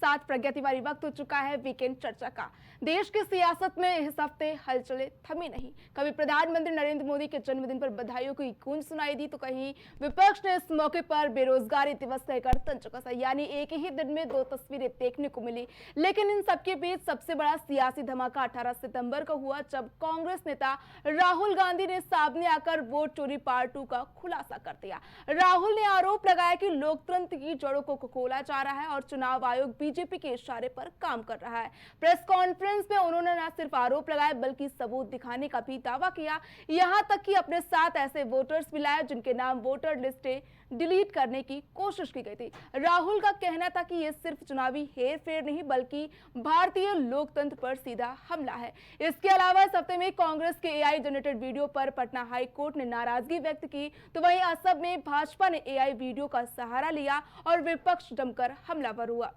साथ प्रज्ञा तिवारी। वक्त हो चुका है वीकेंड चर्चा का। देश की सियासत में इस हफ्ते हलचलें थमी नहीं। कभी प्रधानमंत्री नरेंद्र मोदी के जन्मदिन पर बधाइयों की गूंज सुनाई दी, तो कहीं विपक्ष ने इस मौके पर बेरोजगारी दिवस कहकर तंज कसा। यानी एक ही दिन में दो तस्वीरें देखने को मिली। लेकिन इन सबके बीच सबसे बड़ा सियासी धमाका 18 सितंबर को हुआ, जब कांग्रेस नेता राहुल गांधी ने सामने आकर वोट चोरी पार्ट 2 का खुलासा कर दिया। राहुल ने आरोप लगाया कि लोकतंत्र की जड़ों को खोला जा रहा है और चुनाव आयोग बीजेपी के इशारे पर काम कर रहा है। प्रेस कॉन्फ्रेंस में उन्होंने न सिर्फ आरोप लगाए बल्कि सबूत दिखाने का भी दावा किया। यहां तक कि अपने साथ ऐसे वोटर्स भी लाए जिनके नाम वोटर लिस्टें डिलीट करने की कोशिश की गई थी। राहुल का कहना था कि यह सिर्फ चुनावी हेरफेर नहीं बल्कि भारतीय लोकतंत्र पर सीधा हमला है। इसके अलावा इस हफ्ते में कांग्रेस के एआई जनरेटेड वीडियो पर पटना हाई कोर्ट ने नाराजगी व्यक्त की, तो वहीं असम में भाजपा ने एआई वीडियो का सहारा लिया और विपक्ष जमकर हमलावर हुआ।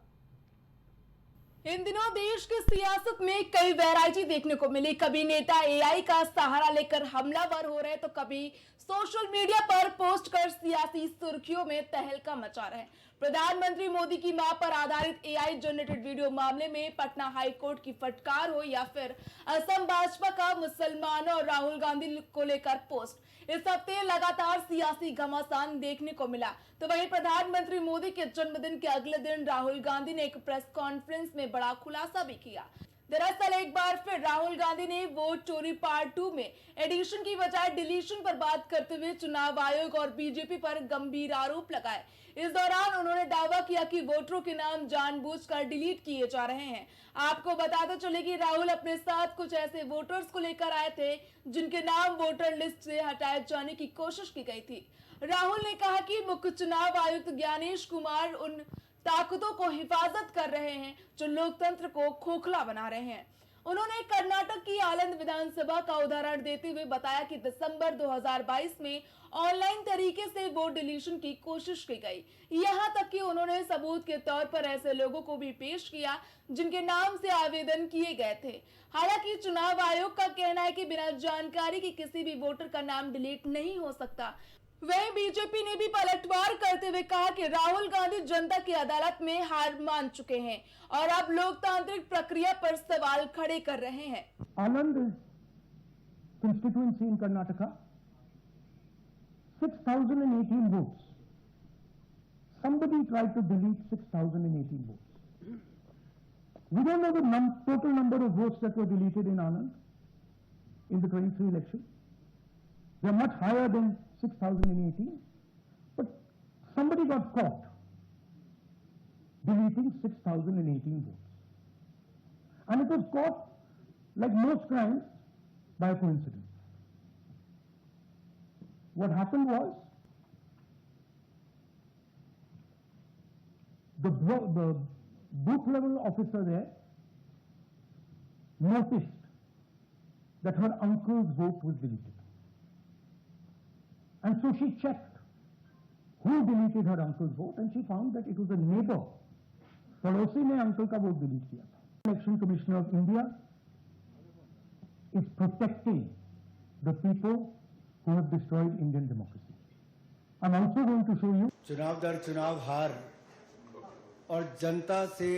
इन दिनों देश की सियासत में कई वैरायटी देखने को मिली। कभी नेता एआई का सहारा लेकर हमलावर हो रहे, तो कभी सोशल मीडिया पर पोस्ट कर सियासी सुर्खियों में तहलका मचा रहे। प्रधानमंत्री मोदी की मां पर आधारित एआई जनरेटेड वीडियो मामले में पटना हाई कोर्ट की फटकार हो या फिर असम भाजपा का मुसलमानों और राहुल गांधी को लेकर पोस्ट, इस हफ्ते लगातार सियासी घमासान देखने को मिला। तो वहीं प्रधानमंत्री मोदी के जन्मदिन के अगले दिन राहुल गांधी ने एक प्रेस कॉन्फ्रेंस में बड़ा खुलासा भी किया। दरअसल एक बार फिर राहुल गांधी ने वोट चोरी पार्ट 2 में एडिशन की बजाय डिलीशन पर बात करते हुए चुनाव आयोग और बीजेपी पर गंभीर आरोप लगाए। इस दौरान उन्होंने दावा किया कि वोटरों के नाम जानबूझकर डिलीट किए जा रहे हैं। आपको बताते चले कि राहुल अपने साथ कुछ ऐसे वोटर्स को लेकर आए थे जिनके नाम वोटर लिस्ट से हटाए जाने की कोशिश की गई थी। राहुल ने कहा कि मुख्य चुनाव आयुक्त ज्ञानेश कुमार उन ताकतों को हिफाजत कर रहे हैं जो लोकतंत्र को खोखला बना रहे हैं। उन्होंने कर्नाटक की आनंद विधानसभा का उदाहरण देते हुए बताया कि दिसंबर 2022 में ऑनलाइन तरीके से वोट डिलीशन की कोशिश की गई। यहां तक कि उन्होंने सबूत के तौर पर ऐसे लोगों को भी पेश किया जिनके नाम से आवेदन किए गए थे। हालांकि चुनाव आयोग का कहना है कि बिना जानकारी के किसी भी वोटर का नाम डिलीट नहीं हो सकता। वहीं बीजेपी ने भी पलटवार करते हुए कहा कि राहुल गांधी जनता की अदालत में हार मान चुके हैं और अब लोकतांत्रिक प्रक्रिया पर सवाल खड़े कर रहे हैं। आनंद constituency in Karnataka, 6,018 votes. Somebody tried to delete 6,018 votes. We don't know the total number of votes that were deleted in Anand in the 23 election. They are much higher than 6,018, but somebody got caught deleting 6,018 votes. And it was caught, like most crimes, by coincidence. What happened was, the booth level officer there noticed that her uncle's vote was deleted. And so she checked who deleted her uncle's vote, and she found that it was a neighbor. पड़ोसी ने uncle का vote delete किया था। Election commissioner of India is protecting the people who have destroyed Indian democracy. I'm also going to show you. चुनाव दर चुनाव हार और जनता से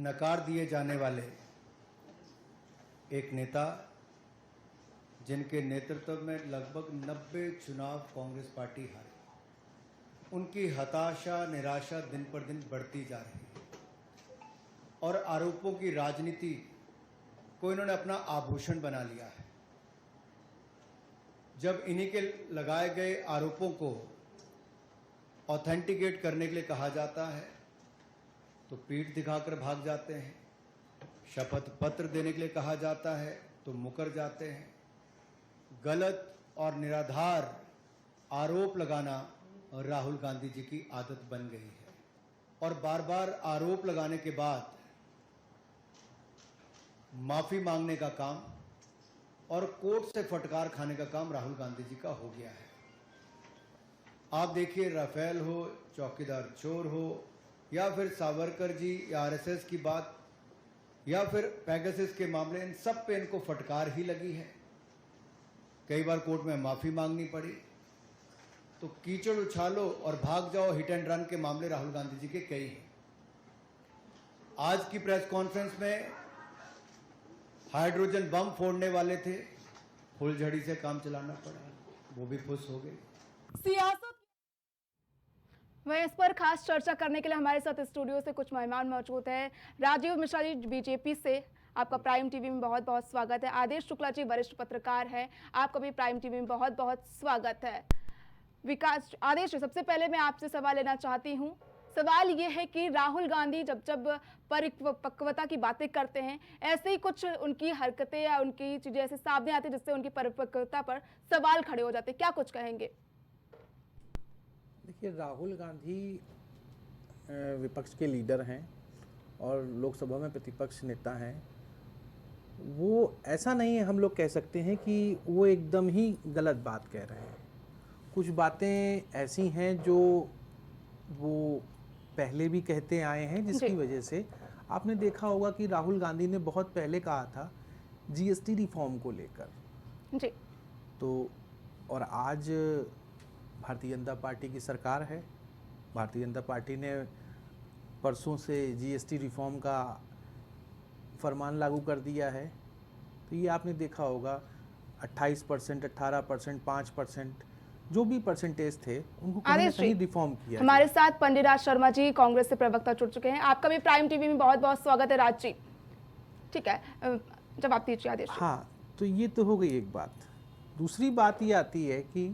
नकार दिए जाने वाले एक नेता, जिनके नेतृत्व में लगभग 90 चुनाव कांग्रेस पार्टी हारी, उनकी हताशा निराशा दिन पर दिन बढ़ती जा रही है और आरोपों की राजनीति को इन्होंने अपना आभूषण बना लिया है। जब इन्हीं के लगाए गए आरोपों को ऑथेंटिकेट करने के लिए कहा जाता है तो पीठ दिखाकर भाग जाते हैं, शपथ पत्र देने के लिए कहा जाता है तो मुकर जाते हैं। गलत और निराधार आरोप लगाना राहुल गांधी जी की आदत बन गई है और बार बार आरोप लगाने के बाद माफी मांगने का काम और कोर्ट से फटकार खाने का काम राहुल गांधी जी का हो गया है। आप देखिए, राफेल हो, चौकीदार चोर हो, या फिर सावरकर जी या आरएसएस की बात, या फिर पेगासस के मामले, इन सब पे इनको फटकार ही लगी है। कई बार कोर्ट में माफी मांगनी पड़ी। तो कीचड़ उछालो और भाग जाओ, हिट एंड रन के मामले राहुल गांधी जी के कई हैं। आज की प्रेस कॉन्फ्रेंस में हाइड्रोजन बम फोड़ने वाले थे, फुलझड़ी से काम चलाना पड़ा, वो भी खुश हो गए। सियासत वह इस पर खास चर्चा करने के लिए हमारे साथ स्टूडियो से कुछ मेहमान मौजूद हैं। राजीव मिश्रा जी बीजेपी से, आपका प्राइम टीवी में बहुत बहुत स्वागत है। आदेश शुक्ला जी वरिष्ठ पत्रकार हैं, आपका भी प्राइम टीवी में बहुत बहुत स्वागत है। विकास आदेश, सबसे पहले मैं आपसे सवाल लेना चाहती हूँ। सवाल ये है कि राहुल गांधी जब जब परिपक्वता की बातें करते हैं, ऐसे ही कुछ उनकी हरकतें या उनकी चीजें ऐसे सामने आती जिससे उनकी परिपक्वता पर सवाल खड़े हो जाते, क्या कुछ कहेंगे? देखिए, राहुल गांधी विपक्ष के लीडर हैं और लोकसभा में प्रतिपक्ष नेता हैं। वो ऐसा नहीं है, हम लोग कह सकते हैं कि वो एकदम ही गलत बात कह रहे हैं। कुछ बातें ऐसी हैं जो वो पहले भी कहते आए हैं, जिसकी वजह से आपने देखा होगा कि राहुल गांधी ने बहुत पहले कहा था जीएसटी रिफॉर्म को लेकर जी। तो, और आज भारतीय जनता पार्टी की सरकार है। भारतीय जनता पार्टी ने परसों से जीएसटी रिफॉर्म का फरमान लागू कर दिया है। तो ये आपने देखा होगा 28%, 18%, 5%, जो भी परसेंटेज थे उनको कहीं ना कहीं रिफॉर्म किया। हमारे साथ पंडित राज शर्मा जी कांग्रेस से प्रवक्ता जुड़ चुके हैं, आपका भी प्राइम टीवी में बहुत बहुत स्वागत है राज जी। ठीक है, जवाब दीजिए आदेश। हाँ, तो ये तो हो गई एक बात। दूसरी बात ये आती है कि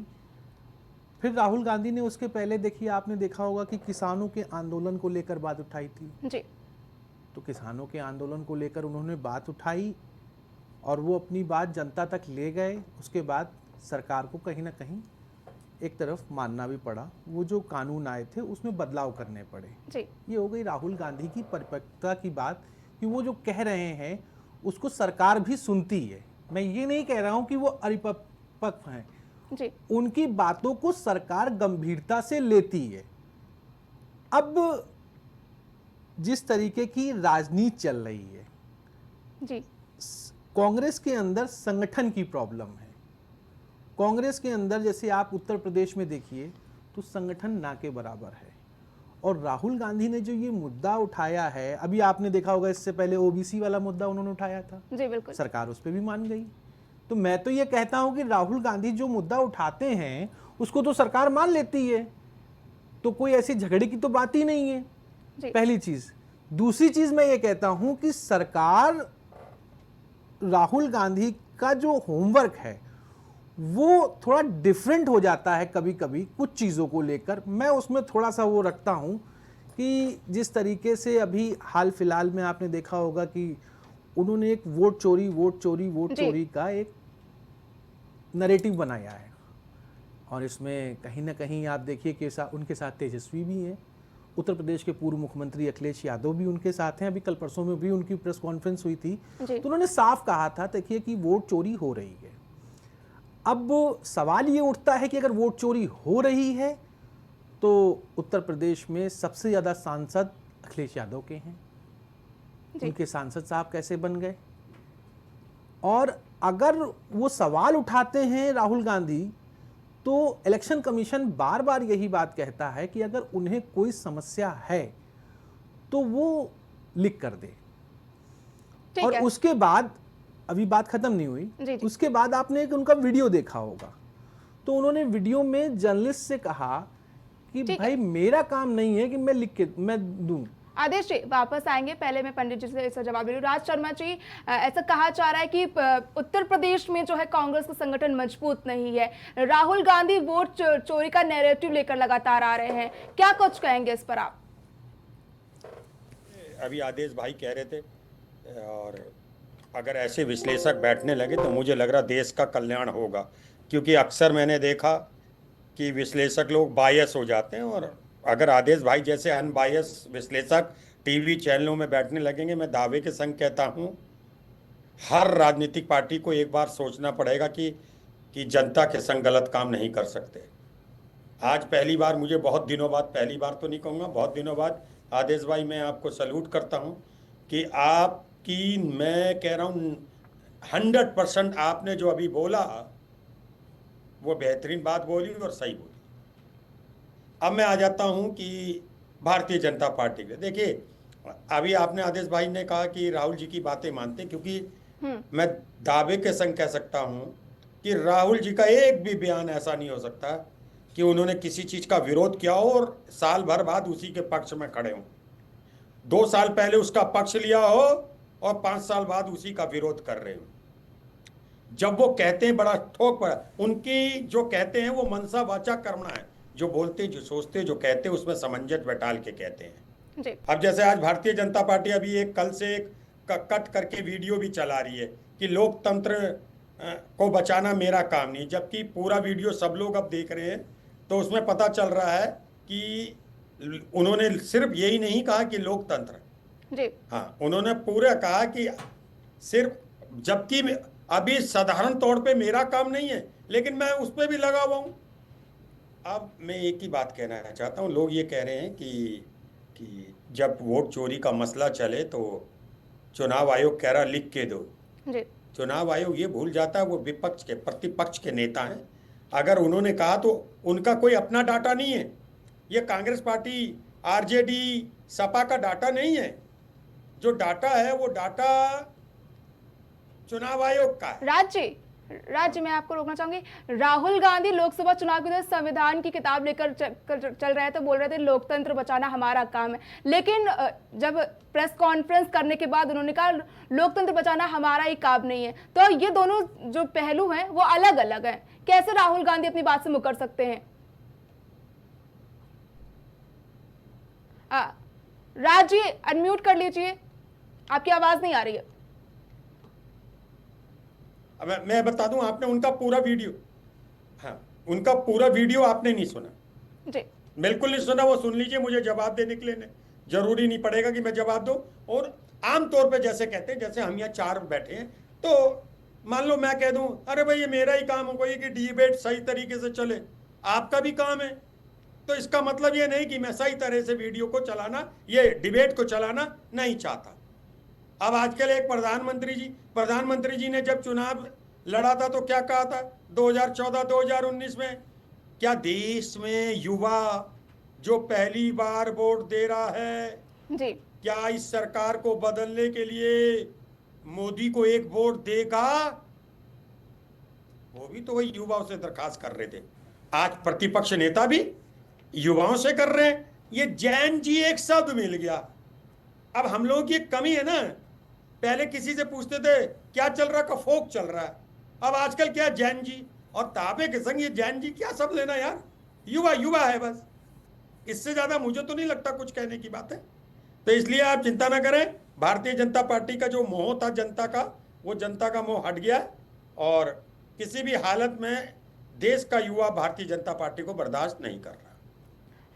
फिर राहुल गांधी ने उसके पहले, देखिए आपने देखा होगा कि किसानों के आंदोलन को लेकर बात उठाई थी जी। तो किसानों के आंदोलन को लेकर उन्होंने बात उठाई और वो अपनी बात जनता तक ले गए। उसके बाद सरकार को कहीं ना कहीं एक तरफ मानना भी पड़ा, वो जो कानून आए थे उसमें बदलाव करने पड़े जी। ये हो गई राहुल गांधी की परिपक्वता की बात कि वो जो कह रहे हैं उसको सरकार भी सुनती है। मैं ये नहीं कह रहा हूं कि वो अपरिपक्व हैं जी। उनकी बातों को सरकार गंभीरता से लेती है। अब जिस तरीके की राजनीति चल रही है जी, कांग्रेस के अंदर संगठन की प्रॉब्लम है। कांग्रेस के अंदर जैसे आप उत्तर प्रदेश में देखिए तो संगठन ना के बराबर है। और राहुल गांधी ने जो ये मुद्दा उठाया है, अभी आपने देखा होगा इससे पहले ओबीसी वाला मुद्दा उन्होंने उठाया था जी बिल्कुल, सरकार उस पर भी मान गई। तो मैं तो ये कहता हूं कि राहुल गांधी जो मुद्दा उठाते हैं उसको तो सरकार मान लेती है, तो कोई ऐसी झगड़े की तो बात ही नहीं है, पहली चीज। दूसरी चीज मैं ये कहता हूं कि सरकार राहुल गांधी का जो होमवर्क है वो थोड़ा डिफरेंट हो जाता है कभी कभी कुछ चीज़ों को लेकर। मैं उसमें थोड़ा सा वो रखता हूं कि जिस तरीके से अभी हाल फिलहाल में आपने देखा होगा कि उन्होंने एक वोट चोरी का एक नैरेटिव बनाया है और इसमें कहीं ना कहीं आप देखिए कि उनके साथ तेजस्वी भी हैं, उत्तर प्रदेश के पूर्व मुख्यमंत्री अखिलेश यादव भी उनके साथ हैं। अभी कल परसों में भी उनकी प्रेस कॉन्फ्रेंस हुई थी तो उन्होंने साफ कहा था, देखिए कि वोट चोरी हो रही है। अब सवाल ये उठता है कि अगर वोट चोरी हो रही है तो उत्तर प्रदेश में सबसे ज्यादा सांसद अखिलेश यादव के हैं, उनके सांसद साहब कैसे बन गए? और अगर वो सवाल उठाते हैं राहुल गांधी तो इलेक्शन कमीशन बार बार यही बात कहता है कि अगर उन्हें कोई समस्या है तो वो लिख कर दे। और उसके बाद, अभी बात खत्म नहीं हुई, उसके बाद आपने एक उनका वीडियो देखा होगा तो उन्होंने वीडियो में जर्नलिस्ट से कहा कि भाई मेरा काम नहीं है कि मैं लिख के मैं दूं। आदेश जी वापस आएंगे, पहले मैं पंडित जी से इसका जवाब दे रही हूँ। राज शर्मा जी, ऐसा कहा जा रहा है कि उत्तर प्रदेश में जो है कांग्रेस का संगठन मजबूत नहीं है, राहुल गांधी वोट चोरी का नैरेटिव लेकर लगातार आ रहे हैं, क्या कुछ कहेंगे इस पर आप? अभी आदेश भाई कह रहे थे, और अगर ऐसे विश्लेषक बैठने लगे तो मुझे लग रहा देश का कल्याण होगा, क्योंकि अक्सर मैंने देखा कि विश्लेषक लोग बायस हो जाते हैं। और अगर आदेश भाई जैसे अनबायस विश्लेषक टीवी चैनलों में बैठने लगेंगे, मैं दावे के संग कहता हूं हर राजनीतिक पार्टी को एक बार सोचना पड़ेगा कि जनता के संग गलत काम नहीं कर सकते। आज पहली बार, मुझे बहुत दिनों बाद, पहली बार तो नहीं कहूँगा, बहुत दिनों बाद आदेश भाई मैं आपको सल्यूट करता हूं कि आपकी, मैं कह रहा हूं 100% आपने जो अभी बोला वो बेहतरीन बात बोली और सही बोली। अब मैं आ जाता हूं कि भारतीय जनता पार्टी के, देखिए अभी आपने आदेश भाई ने कहा कि राहुल जी की बातें मानते, क्योंकि मैं दावे के संग कह सकता हूं कि राहुल जी का एक भी बयान ऐसा नहीं हो सकता कि उन्होंने किसी चीज का विरोध किया हो और साल भर बाद उसी के पक्ष में खड़े हों। 2 साल पहले उसका पक्ष लिया हो और 5 साल बाद उसी का विरोध कर रहे हो। जब वो कहते हैं बड़ा ठोक पड़ा, उनकी जो कहते हैं वो मनसा वाचा कर्मणा है, जो बोलते जो सोचते जो कहते उसमें समंजस बैठाल के कहते हैं जी। अब जैसे आज भारतीय जनता पार्टी अभी एक कल से एक कट करके वीडियो भी चला रही है कि लोकतंत्र को बचाना मेरा काम नहीं, जबकि पूरा वीडियो सब लोग अब देख रहे हैं तो उसमें पता चल रहा है कि उन्होंने सिर्फ यही नहीं कहा कि लोकतंत्र जी। हाँ, उन्होंने पूरा कहा कि सिर्फ, जबकि अभी साधारण तौर पे मेरा काम नहीं है लेकिन मैं उस पर भी लगा हुआ हूँ। अब मैं एक ही बात कहना चाहता हूँ, लोग ये कह रहे हैं कि जब वोट चोरी का मसला चले तो चुनाव आयोग कह रहा लिख के दो। जी। चुनाव आयोग ये भूल जाता है वो विपक्ष के प्रतिपक्ष के नेता हैं। अगर उन्होंने कहा तो उनका कोई अपना डाटा नहीं है, ये कांग्रेस पार्टी, आरजेडी, सपा का डाटा नहीं है। जो डाटा है वो डाटा चुनाव आयोग का है। राज्य में आपको रोकना चाहूंगी। राहुल गांधी लोकसभा चुनाव के दौरान संविधान की किताब लेकर चल रहे थे, बोल रहे थे लोकतंत्र बचाना हमारा काम है, लेकिन जब प्रेस कॉन्फ्रेंस करने के बाद उन्होंने कहा लोकतंत्र बचाना हमारा ही काम नहीं है। तो ये दोनों जो पहलू हैं वो अलग अलग हैं। कैसे राहुल गांधी अपनी बात से मुकर सकते हैं? राज्य अनम्यूट कर लीजिए, आपकी आवाज नहीं आ रही है। अब मैं बता दूं, आपने उनका पूरा वीडियो, हाँ, उनका पूरा वीडियो आपने नहीं सुना जी। बिल्कुल नहीं सुना। वो सुन लीजिए, मुझे जवाब देने के लिए जरूरी नहीं पड़ेगा कि मैं जवाब दूं। और आमतौर पे जैसे कहते हैं, जैसे हम यहाँ 4 बैठे हैं तो मान लो मैं कह दूं अरे भाई ये मेरा ही काम होगा कि डिबेट सही तरीके से चले, आपका भी काम है। तो इसका मतलब ये नहीं कि मैं सही तरह से वीडियो को चलाना, ये डिबेट को चलाना नहीं चाहता। अब आजकल एक प्रधानमंत्री जी ने जब चुनाव लड़ा था तो क्या कहा था 2014-2019 में, क्या देश में युवा जो पहली बार वोट दे रहा है जी, क्या इस सरकार को बदलने के लिए मोदी को एक वोट देगा? वो भी तो वही युवाओं से दरखास्त कर रहे थे। आज प्रतिपक्ष नेता भी युवाओं से कर रहे हैं। ये जैन जी एक शब्द मिल गया। अब हम लोगों की एक कमी है ना, पहले किसी से पूछते थे क्या चल रहा का फोक चल रहा है, अब आजकल क्या जैन जी, और ताबे के संग ये जैन जी क्या सब लेना यार, युवा युवा है बस। इससे ज्यादा मुझे तो नहीं लगता कुछ कहने की बात है। तो इसलिए आप चिंता ना करें, भारतीय जनता पार्टी का जो मोह था जनता का, वो जनता का मोह हट गया और किसी भी हालत में देश का युवा भारतीय जनता पार्टी को बर्दाश्त नहीं कर रहा।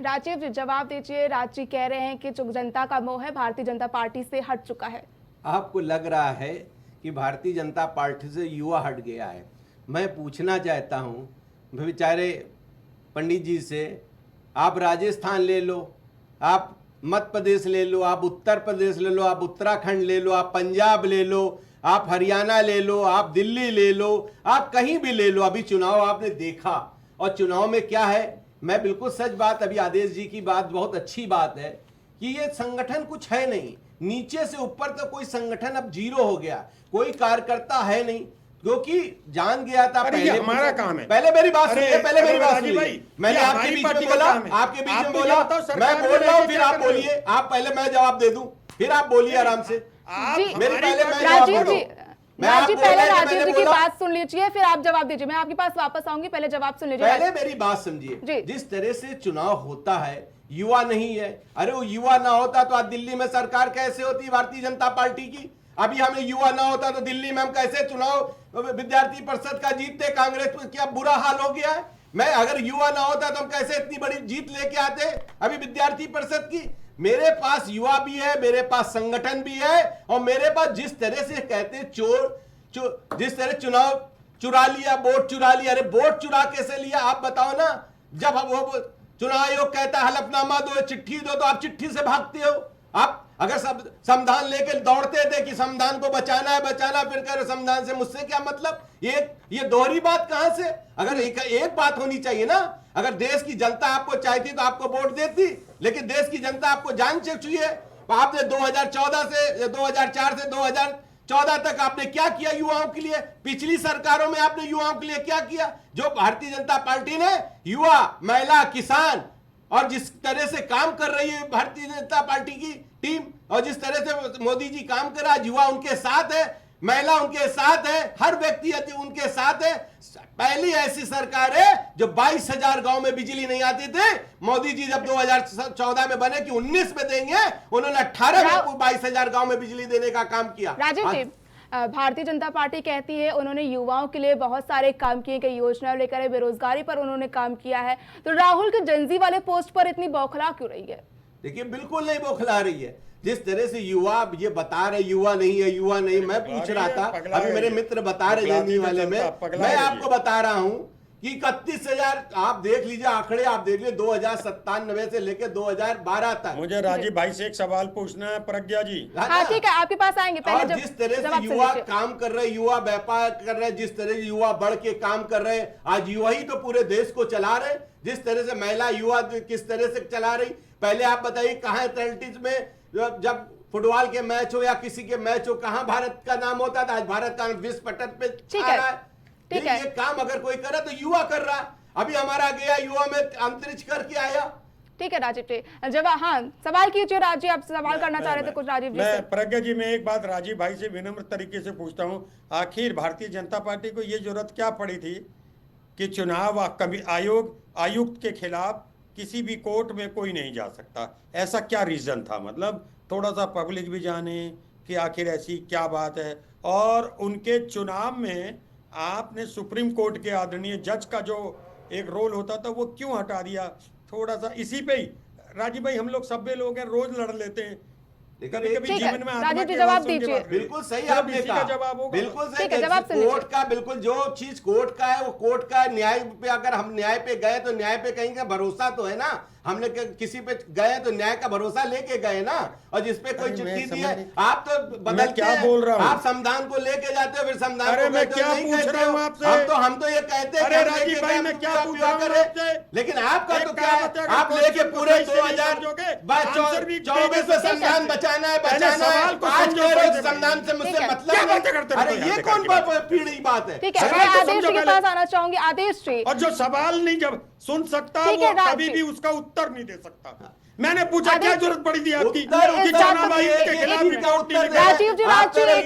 राजीव जी जवाब दीजिए। राजीव कह रहे हैं कि जो जनता का मोह है भारतीय जनता पार्टी से हट चुका है। आपको लग रहा है कि भारतीय जनता पार्टी से युवा हट गया है। मैं पूछना चाहता हूं बेचारे पंडित जी से, आप राजस्थान ले लो, आप मध्य प्रदेश ले लो, आप उत्तर प्रदेश ले लो, आप उत्तराखंड ले लो, आप पंजाब ले लो, आप हरियाणा ले लो, आप दिल्ली ले लो, आप कहीं भी ले लो। अभी चुनाव आपने देखा, और चुनाव में क्या है, मैं बिल्कुल सच बात, अभी आदेश जी की बात बहुत अच्छी बात है कि ये संगठन कुछ है नहीं, नीचे से ऊपर तक कोई संगठन अब जीरो हो गया, कोई कार्यकर्ता है नहीं, क्योंकि जान गया था पहले हमारा काम है। पहले मेरी बात सुनिए, पहले मेरी बात राजीव सुनिए। भाई, मैंने आपके बीच में बोला, आपके बीच में बोला, मैं बोल रहा हूँ, फिर आप बोलिए, आप पहले मैं जवाब दे दूं, फिर आप बोलिए आराम से। मेरे पहले मैं राजीव जवाब जी, मैं आप पहले बोला राजीव जी की बात सुन लीजिए, फिर आप जवाब दीजिए। मैं आपके पास वापस आऊंगी, पहले जवाब सुन लीजिए। पहले मेरी बात समझिए। जिस तरह से चुनाव होता है, युवा नहीं है, अरे वो युवा ना होता तो आज दिल्ली में सरकार कैसे होती भारतीय जनता पार्टी की? अभी हमें युवा ना होता तो दिल्ली में हम कैसे चुनाव विद्यार्थी परिषद का जीतते? कांग्रेस में क्या बुरा हाल हो गया है? मैं अगर युवा ना होता तो हम कैसे इतनी बड़ी जीत लेके आते अभी विद्यार्थी परिषद की? मेरे पास युवा भी है, मेरे पास संगठन भी है, और मेरे पास जिस तरह से कहते चोर जिस तरह चुनाव चुरा लिया, वोट चुरा लिया। अरे वोट चुरा कैसे लिया आप बताओ ना? जब वो चुनाव आयोग कहता है हलफनामा दो, चिट्ठी दो, तो आप चिट्ठी से भागते हो। आप अगर सब संविधान लेकर दौड़ते थे कि संविधान को बचाना है, फिर कह रहे संविधान से मुझसे क्या मतलब? ये दोहरी बात कहां से? अगर एक बात होनी चाहिए ना, अगर देश की जनता आपको चाहती तो आपको वोट देती, लेकिन देश की जनता आपको जान से चाहिए, आपने 2004 से 2014 तक आपने क्या किया युवाओं के लिए? पिछली सरकारों में आपने युवाओं के लिए क्या किया? जो भारतीय जनता पार्टी ने युवा, महिला, किसान और जिस तरह से काम कर रही है भारतीय जनता पार्टी की टीम, और जिस तरह से मोदी जी काम कर रहा है, युवा उनके साथ है, महिला उनके साथ है, हर व्यक्ति उनके साथ है। पहली ऐसी सरकार है जो 22,000 गांव में बिजली नहीं आती थी। मोदी जी जब 2014 में बने कि 19 में देंगे, उन्होंने 18 में 22,000 गांव में बिजली देने का काम किया। राजीव जी, भारतीय जनता पार्टी कहती है उन्होंने युवाओं के लिए बहुत सारे काम किए, कई योजनाएं लेकर है, बेरोजगारी पर उन्होंने काम किया है, तो राहुल के जनजी वाले पोस्ट पर इतनी बौखला क्यों रही है? देखिए, बिल्कुल नहीं बौखला रही है। जिस तरह से युवा ये बता रहे युवा नहीं है, युवा नहीं, मैं पूछ रहा था, अभी मेरे मित्र बता रहे जनजी वाले में, मैं आपको बता रहा हूं कि 31,000 आप देख लीजिए आंकड़े, आप देख लीजिए 2097 से लेकर 2012 तक। मुझे राजीव भाई से एक सवाल पूछना है, प्रज्ञा जी। हाँ ठीक है, आपके पास आएंगे। पहले और जिस तरह से युवा काम कर रहे, युवा व्यापार कर रहे, जिस तरह से युवा बढ़ के काम कर रहे, आज युवा ही तो पूरे देश को चला रहे। जिस तरह से महिला युवा किस तरह से चला रही, पहले आप बताइए कहाँ एथलेटिक्स में जब फुटबॉल के मैच हो या किसी के मैच हो, कहाँ भारत का नाम होता था? आज भारत का विश्व पटल पे आ रहा है। ठीक है, ये काम अगर कोई करे तो युवा कर रहा। अभी हमारा गया युवा में अंतरिक्ष करके आया। ठीक है राजीव जी, जब हाँ सवाल कीजिए राजीव, आप सवाल करना चाह रहे थे कुछ राजीव जी से। प्रज्ञा जी, मैं एक बात राजीव भाई से विनम्र तरीके से पूछता हूँ, आखिर भारतीय जनता पार्टी को ये जरूरत क्या पड़ी थी कि चुनाव आयुक्त के खिलाफ किसी भी कोर्ट में कोई नहीं जा सकता? ऐसा क्या रीजन था? मतलब थोड़ा सा पब्लिक भी जाने कि आखिर ऐसी क्या बात है। और उनके चुनाव में आपने सुप्रीम कोर्ट के आदरणीय जज का जो एक रोल होता था वो क्यों हटा दिया? थोड़ा सा इसी पे ही राजीव भाई, हम लोग सभ्य लोग हैं, रोज लड़ लेते हैं, कभी कभी जीवन में राजीव जी जवाब दीजिए। बिल्कुल सही आपने कहा, जवाब होगा, बिल्कुल सही। कोर्ट का बिल्कुल जो चीज कोर्ट का है वो कोर्ट का है। न्याय पे अगर हम न्याय पे गए तो न्याय पे कहीं का भरोसा तो है ना। हमने किसी पे गए तो न्याय का भरोसा लेके गए ना। और जिसपे कोई चिट्ठी दी है, आप तो बदलते क्या बोल रहा हूँ? आप संविधान को लेके जाते हो, फिर संविधान अरे को मैं कहते हो, क्या नहीं पूछ कहते रहा हूँ हो। आपसे? हम तो ये कहते हैं अरे राजीव भाई, मैं क्या पूछ रहा हूँ आपसे? लेकिन आपका तो एक क्या है, कहावत है, आप अगर लेके कोई पूरे से नहीं समझोगे, आंसर भी 2024 में संविधान बचाना है, बचाना है। सवाल को आज समझो कह रहे हो पहले संविधान से मुझसे ठीक है। मतलब क्या नहीं। बातें करते रहते अरे हो ये यहाँ कौन पे? पीढ़ी बात है? ठीक है, सवाल मैं तो आदेश समझो जी के पहले। पास आना चाहूंगी। आदेश जी, और जो सवाल नहीं जब सुन सकता ठीक है, वो राजीव। कभी भी उसका उत्तर नहीं दे सकता। मैंने पूछा क्या जरूरत पड़ी थी आपकी उत्तर कि चुनाव आयोग के खिलाफ एक रिपोर्ट नहीं लिखा? राजीव जी,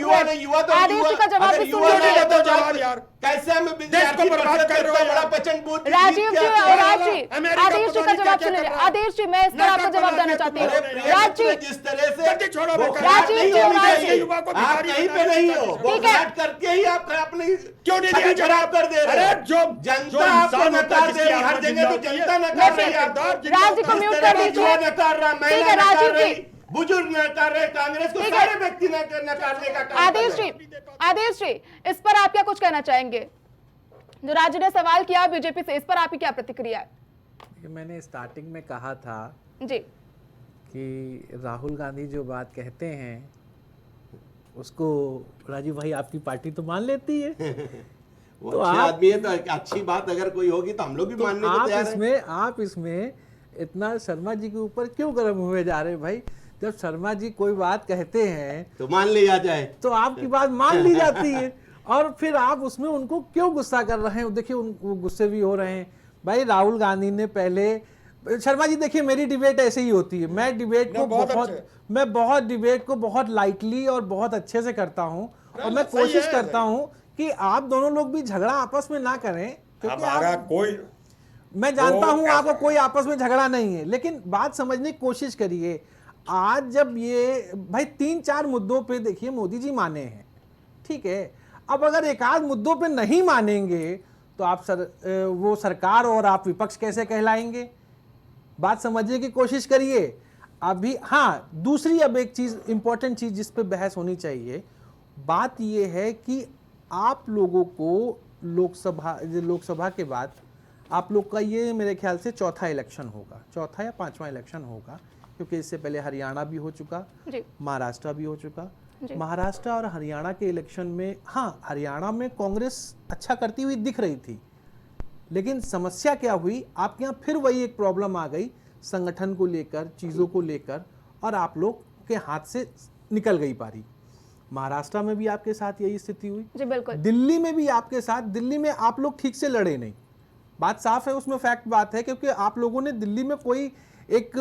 युवा ने युवा तो आदेश जी का जवाब भी सुन लीजिए। युवा तो जवाब यार, कैसे हम देश को बर्बाद कर रहे हो बड़ा यार। प्रचंड बूथ राजीव जी और राजीव जी, अमेरिका आदेश जी पता का नहीं जवाब क्या-क्या सुनिए। कर रहा है। आदेश जी, मैं इस पर आपको जवाब देना चाहती हूँ। राजीव, जिस तरह से जल्दी छोड़ो, वो बेकार। खराब नहीं राजीव होनी जी, चाहिए। युवा को आप भिखारी कहीं पे बनाने नहीं की हो, कोशिश वो ठीक है। खराब करके ही आप अपनी क्यों नहीं छवि दिया खराब कर दे रहे हो। अरे जो जनता आपको नकार दे रही, हर जगह तो जनता नकार रही है। राजीव को म्यूट कर दीजिए। नकार रहा, ठीक है, महिला नकार राजीव रही, जी। बुजुर्ग नकार रहे, कांग्रेस को ठीक है। सारे व्यक्ति नकारने का काम आदेश कर जी, रहे हैं। आदेश जी, इस पर आप क्या कुछ कहना चाहेंगे? जो राज्य ने सवाल किया बीजेपी से, इस पर आपकी क्या प्रतिक्रिया है? मैंने स्टार्टिंग में कहा था जी, कि राहुल गांधी जो बात कहते हैं उसको राजीव भाई आपकी पार्टी तो मान लेती है। वो तो अच्छे आप- आदमी है तो अच्छी बात अगर कोई होगी तो हम लोग भी तो मानने को तैयार हैं। आप इसमें इतना शर्मा जी के ऊपर क्यों गर्म हुए जा रहे हैं भाई? जब शर्मा जी कोई बात कहते हैं तो मान लिया जाए। तो आपकी बात मान ली जाती है, और फिर आप उसमें उनको क्यों गुस्सा कर रहे हैं? देखिए वो गुस्से भी हो रहे हैं भाई। राहुल गांधी ने पहले, शर्मा जी देखिए मेरी डिबेट ऐसे ही होती है, मैं डिबेट को बहुत डिबेट को बहुत लाइटली और बहुत अच्छे से करता हूं, और मैं कोशिश करता हूं कि आप दोनों लोग भी झगड़ा आपस में ना करें, क्योंकि हमारा कोई, मैं जानता हूं आपको कोई आपस में झगड़ा नहीं है, लेकिन बात समझने की कोशिश करिए। आज जब ये भाई 3-4 मुद्दों पे देखिए मोदी जी माने हैं, ठीक है, अब अगर एक आध मुद्दों पे नहीं मानेंगे तो आप वो सरकार और आप विपक्ष कैसे कहलाएंगे? बात समझने की कोशिश करिए। अभी हाँ, दूसरी अब एक चीज, इंपॉर्टेंट चीज जिस पे बहस होनी चाहिए, बात ये है कि आप लोगों को लोकसभा के बाद आप लोग का ये मेरे ख्याल से चौथा इलेक्शन होगा, चौथा या 5वां इलेक्शन होगा, क्योंकि इससे पहले हरियाणा भी हो चुका, महाराष्ट्र भी हो चुका। महाराष्ट्र और हरियाणा के इलेक्शन में, हाँ, हरियाणा में कांग्रेस अच्छा करती हुई दिख रही थी, लेकिन समस्या क्या हुई, आपके यहाँ फिर वही एक प्रॉब्लम आ गई संगठन को लेकर, चीज़ों को लेकर, और आप लोग आपके हाथ से निकल गई पारी। महाराष्ट्र में भी आपके साथ यही स्थिति हुई जी बिल्कुल। दिल्ली में भी आपके साथ, दिल्ली में आप लोग ठीक से लड़े नहीं, बात साफ है, उसमें फैक्ट बात है, क्योंकि आप लोगों ने दिल्ली में कोई एक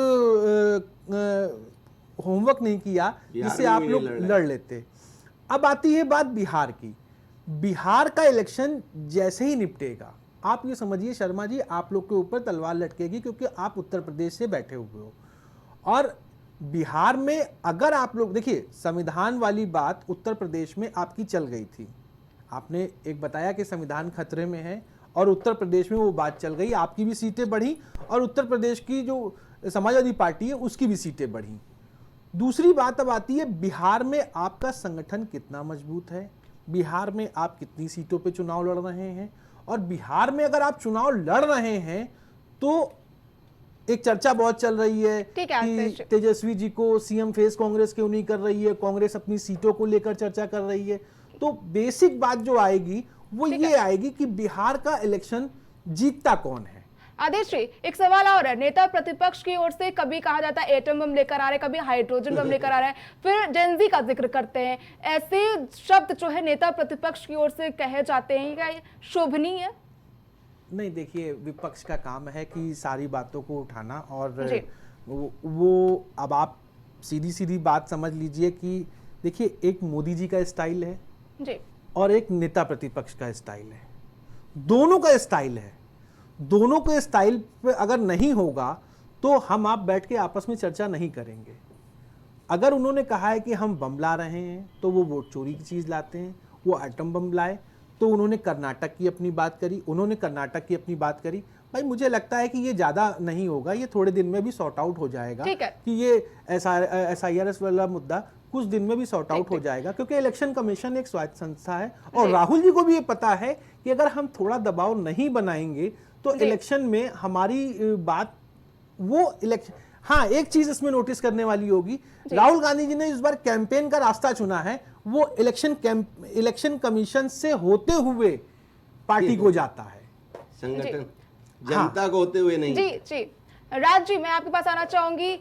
होमवर्क नहीं किया जिससे आप लोग लड़ लेते। अब आती है बात बिहार की। बिहार का इलेक्शन जैसे ही निपटेगा, आप ये समझिए शर्मा जी, आप लोग के ऊपर तलवार लटकेगी, क्योंकि आप उत्तर प्रदेश से बैठे हुए हो। और बिहार में अगर आप लोग देखिए, संविधान वाली बात उत्तर प्रदेश में आपकी चल गई थी, आपने एक बताया कि संविधान खतरे में है, और उत्तर प्रदेश में वो बात चल गई, आपकी भी सीटें बढ़ी और उत्तर प्रदेश की जो समाजवादी पार्टी है उसकी भी सीटें बढ़ी। दूसरी बात अब आती है, बिहार में आपका संगठन कितना मजबूत है, बिहार में आप कितनी सीटों पे चुनाव लड़ रहे हैं, और बिहार में अगर आप चुनाव लड़ रहे हैं तो एक चर्चा बहुत चल रही है कि तेजस्वी जी को सीएम फेस कांग्रेस क्यों नहीं कर रही है, कांग्रेस अपनी सीटों को लेकर चर्चा कर रही है। तो बेसिक बात जो आएगी वो ये आएगी कि बिहार का इलेक्शन जीतता कौन है। आदेश जी, एक सवाल और है, नेता प्रतिपक्ष की ओर से कभी कहा जाता है एटम बम लेकर आ रहे, कभी हाइड्रोजन बम लेकर आ रहे हैं, फिर जेनजी का जिक्र करते हैं। ऐसे शब्द जो है नेता प्रतिपक्ष की ओर से कहे जाते हैं, क्या ये शोभनीय है? नहीं, देखिए, विपक्ष का काम है कि सारी बातों को उठाना, और वो अब आप सीधी सीधी बात समझ लीजिए कि देखिए, एक मोदी जी का स्टाइल है जी, और एक नेता प्रतिपक्ष का स्टाइल है, दोनों का स्टाइल है। दोनों के स्टाइल पे अगर नहीं होगा तो हम आप बैठ के आपस में चर्चा नहीं करेंगे। अगर उन्होंने कहा है कि हम बम ला रहे हैं तो वो वोट चोरी की चीज़ लाते हैं, वो एटम बम लाए, तो उन्होंने कर्नाटक की अपनी बात करी, भाई मुझे लगता है कि ये ज़्यादा नहीं होगा, ये थोड़े दिन में भी सॉर्ट आउट हो जाएगा कि ये SIRS वाला मुद्दा कुछ दिन में भी सॉर्ट आउट हो जाएगा, क्योंकि इलेक्शन कमीशन एक स्वायत्त संस्था है, और राहुल जी को भी ये पता है कि अगर हम थोड़ा दबाव नहीं बनाएंगे तो इलेक्शन में हमारी बात वो इलेक्शन। हाँ, एक चीज इसमें नोटिस करने वाली होगी, राहुल गांधी जी ने इस बार कैंपेन का रास्ता चुना है, वो इलेक्शन कमीशन से होते हुए पार्टी को जाता है, संगठन जनता को होते हुए नहीं। जी जी। राज जी, मैं आपके पास आना चाहूंगी।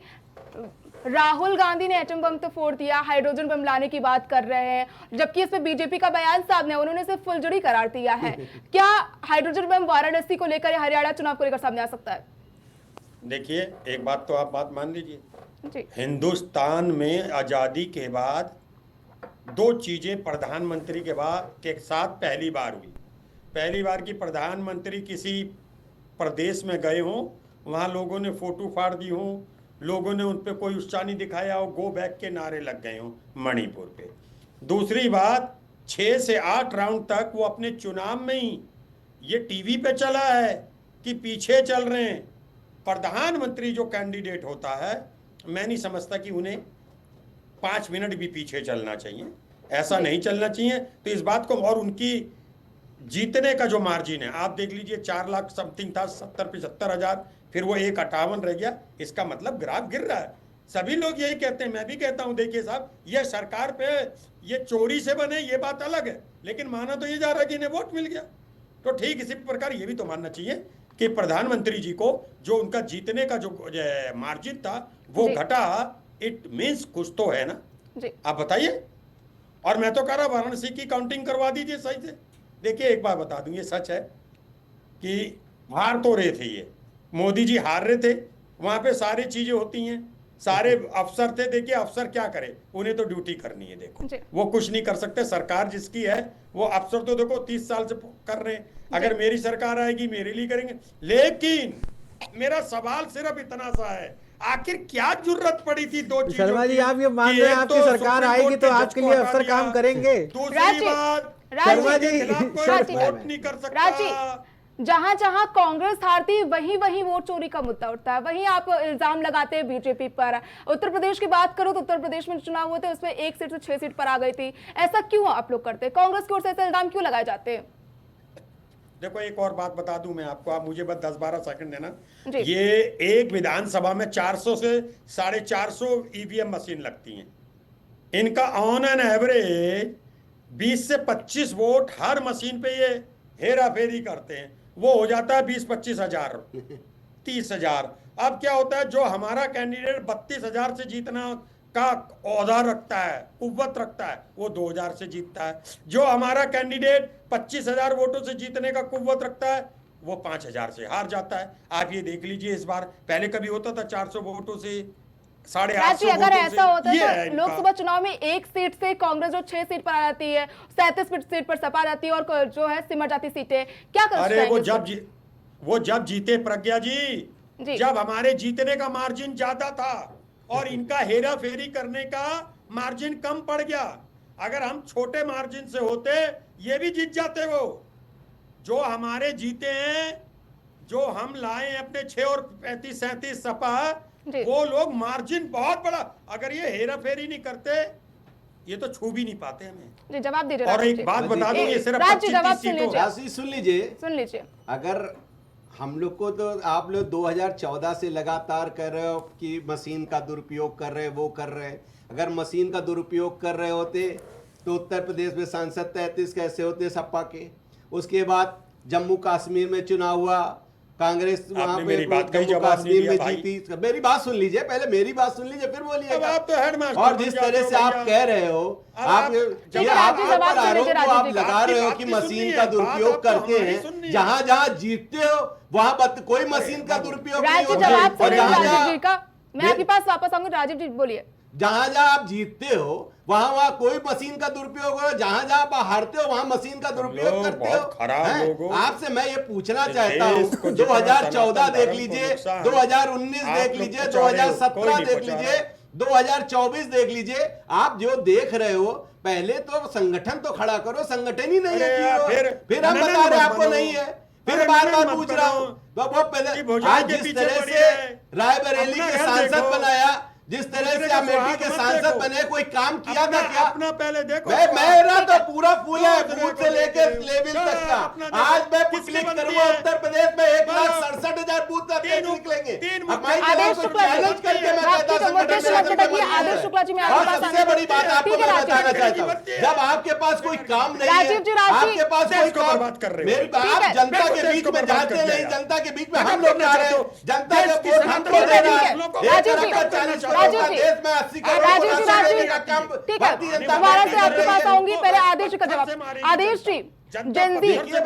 राहुल गांधी ने एटम बम तो फोड़ दिया, हाइड्रोजन बम लाने की बात कर रहे हैं, जबकि इसमें बीजेपी का बयान सामने है, उन्होंने सिर्फ फुलझड़ी करार दिया है। क्या हाइड्रोजन बम वाराणसी को लेकर या हरियाणा चुनाव को लेकर सामने आ सकता है? देखिए, एक बात तो आप बात मान लीजिए, जी, हिंदुस्तान में आजादी के बाद दो चीजें प्रधानमंत्री के साथ पहली बार हुई। पहली बार की प्रधानमंत्री किसी प्रदेश में गए हों, वहां लोगों ने फोटो फाड़ दी हों, लोगों ने उन पे कोई उत्साह नहीं दिखाया हो, गो बैक के नारे लग गए हों मणिपुर पे। दूसरी बात, 6 से 8 राउंड तक वो अपने चुनाव में ही, ये टीवी पे चला है कि पीछे चल रहे हैं। प्रधानमंत्री जो कैंडिडेट होता है, मैं नहीं समझता कि उन्हें 5 मिनट भी पीछे चलना चाहिए, ऐसा नहीं चलना चाहिए। तो इस बात को, और उनकी जीतने का जो मार्जिन है आप देख लीजिए, 4 लाख समथिंग था, 70-75 हजार, फिर वो 1.58 रह गया। इसका मतलब ग्राफ गिर रहा है। सभी लोग यही कहते हैं, मैं भी कहता हूं, देखिए साहब, ये सरकार पे ये चोरी से बने, ये बात अलग है, लेकिन माना तो ये जा रहा है कि इन्हें वोट मिल गया। तो ठीक इसी प्रकार ये भी तो मानना चाहिए कि प्रधानमंत्री जी को जो उनका जीतने का जो मार्जिन था वो घटा, इट मीन्स कुछ तो है ना जी। आप बताइए। और मैं तो कह रहा वाराणसी की काउंटिंग करवा दीजिए सही से। देखिए, एक बात बता दूं, ये सच है कि हार तो रहे थे, ये मोदी जी हार रहे थे, वहां पे सारी चीजें होती हैं, सारे अफसर थे। देखिए, अफसर क्या करे, उन्हें तो ड्यूटी करनी है, देखो वो कुछ नहीं कर सकते। सरकार जिसकी है वो अफसर तो देखो 30 साल से कर रहे हैं, अगर मेरी सरकार आएगी मेरे लिए करेंगे। लेकिन मेरा सवाल सिर्फ इतना सा है, आखिर क्या जरूरत पड़ी थी दो चीजों की? शर्मा जी, आप ये मान रहे हैं आपकी सरकार आएगी तो आपके लिए अफसर काम करेंगे? दूसरी बात, शर्मा जी, वोट नहीं कर सकता। जहां जहां कांग्रेस हारती वहीं वहीं वोट चोरी का मुद्दा उठता है, वहीं आप इल्जाम लगाते हैं बीजेपी पर। उत्तर प्रदेश की बात करो तो उत्तर प्रदेश में चुनाव हुए थे, उसमें 1 सीट से 6 सीट पर आ गई थी। ऐसा क्यों आप लोग करते हैं? कांग्रेस की ओर से ऐसे इल्जाम क्यों लगाए जाते हैं? देखो, एक और बात बता दूं मैं आपको, आप मुझे बस 10-12 सेकंड देना। ये एक विधानसभा में 400 से 450 ईवीएम मशीन लगती हैं। इनका ऑन एन एवरेज 20 से 25 वोट हर मशीन पे ये हेरा फेरी करते हैं। वो हो जाता है 20-25 हजार, 30 हजार। अब क्या होता है, जो हमारा कैंडिडेट 32 हजार से जीतना का औहदा रखता है, कुव्वत रखता है, वो 2000 से जीतता है। जो हमारा कैंडिडेट 25,000 वोटों से जीतने का कुव्वत रखता है, वो 5,000 से हार जाता है। आप ये देख लीजिए, इस बार पहले कभी होता था 400 वोटों से, 850 अगर वोटों ऐसा होता ये है है तो इनका। लोकसभा चुनाव में एक सीट से कांग्रेस जो 6 सीट पर आ जाती है, 37 सीट पर सपा जाती है और जो है सिमट जाती सीटें, क्या कर अरे जाएंगे वो जब जीते प्रज्ञा जी, जी। जब हमारे जीतने का मार्जिन ज्यादा था और इनका हेरा फेरी करने का मार्जिन कम पड़ गया। अगर हम छोटे मार्जिन से होते, ये भी जीत जाते। वो जो हमारे जीते हैं, जो हम लाए हैं अपने 6 और 35-37 सपा, वो लोग मार्जिन बहुत बड़ा, अगर ये हेरा फेरी नहीं करते ये तो छू भी नहीं पाते हमें। जी, जवाब दीजिए। और एक बात बता दूं, ये सिर्फ राज जी 25 जवाब सुन सीटों लीजिए, सुन लीजिए। अगर हम लोग को तो आप लोग 2014 से लगातार कर रहे हो कि मशीन का दुरुपयोग कर रहे, वो कर रहे। अगर मशीन का दुरुपयोग कर रहे होते तो उत्तर प्रदेश में सांसद 33 कैसे होते सपा के। उसके बाद जम्मू कश्मीर में चुनाव हुआ, कांग्रेस वहां पे जम्मू कश्मीर में जीती। मेरी बात सुन लीजिए, पहले मेरी बात सुन लीजिए फिर बोलिएगा। और जिस तरह से आप कह रहे हो, आप आरोप जो आप लगा रहे हो कि मशीन का दुरुपयोग करते हैं, जहां जहां जीतते हो वहां कोई मशीन का दुरुपयोग नहीं होता। मैं आपके पास वापस आऊंगी। राजीव जी बोलिए। जहां जहां आप जीतते हो वहां कोई मशीन का दुरुपयोग हो, जहां जहां आप हारते हो वहां मशीन का दुरुपयोग करते हो। आपसे मैं ये पूछना चाहता हूं, 2014 देख लीजिए, 2019 देख लीजिए, 2017 देख लीजिए, 2024 देख लीजिए। आप जो देख रहे हो, पहले तो संगठन तो खड़ा करो, संगठन ही नहीं है। फिर हम बता रहे आपको नहीं है, फिर बार बार पूछ रहा हूं। तो वो पहले आज जिस तरह से रायबरेली के सांसद बनाया, जिस तरह से अमेठी के सांसद बने, कोई काम किया था क्या? अपना पहले देखो। मेरा तो पूरा फूल है, बूथ से लेकर लेवल तक का। आज मैं क्लिक करूंगा उत्तर प्रदेश में 1,67,000 बूथ निकलेंगे। आदेश शुक्ला जी, मैं और सबसे बड़ी बात आपको मैं बताना चाहता हूँ, जब आपके पास कोई काम नहीं है, आपके पास कोई काम, आप जनता के बीच में जाते नहीं, जनता के बीच में हम लोग जा रहे हो, जनता का वोट हमको देना है। दोबारा से आपके पास आऊंगी, पहले आदेश का जवाब। आदेश जी,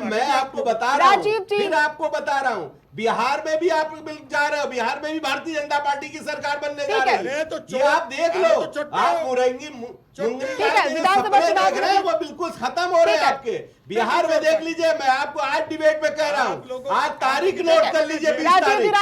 मैं आपको बता रहा हूँ, फिर आपको बता रहा हूँ, बिहार में भी आप जा रहे हो, बिहार में भी भारतीय जनता पार्टी की सरकार बनने जा रही है। ये आप देख लो, आप मुरंगी विधानसभा चुनाव वो बिल्कुल खत्म हो रहे हैं आपके। बिहार में देख लीजिए, मैं आपको आज डिबेट में कह रहा हूँ, आज तारीख नोट कर लीजिए, 20 तारीख।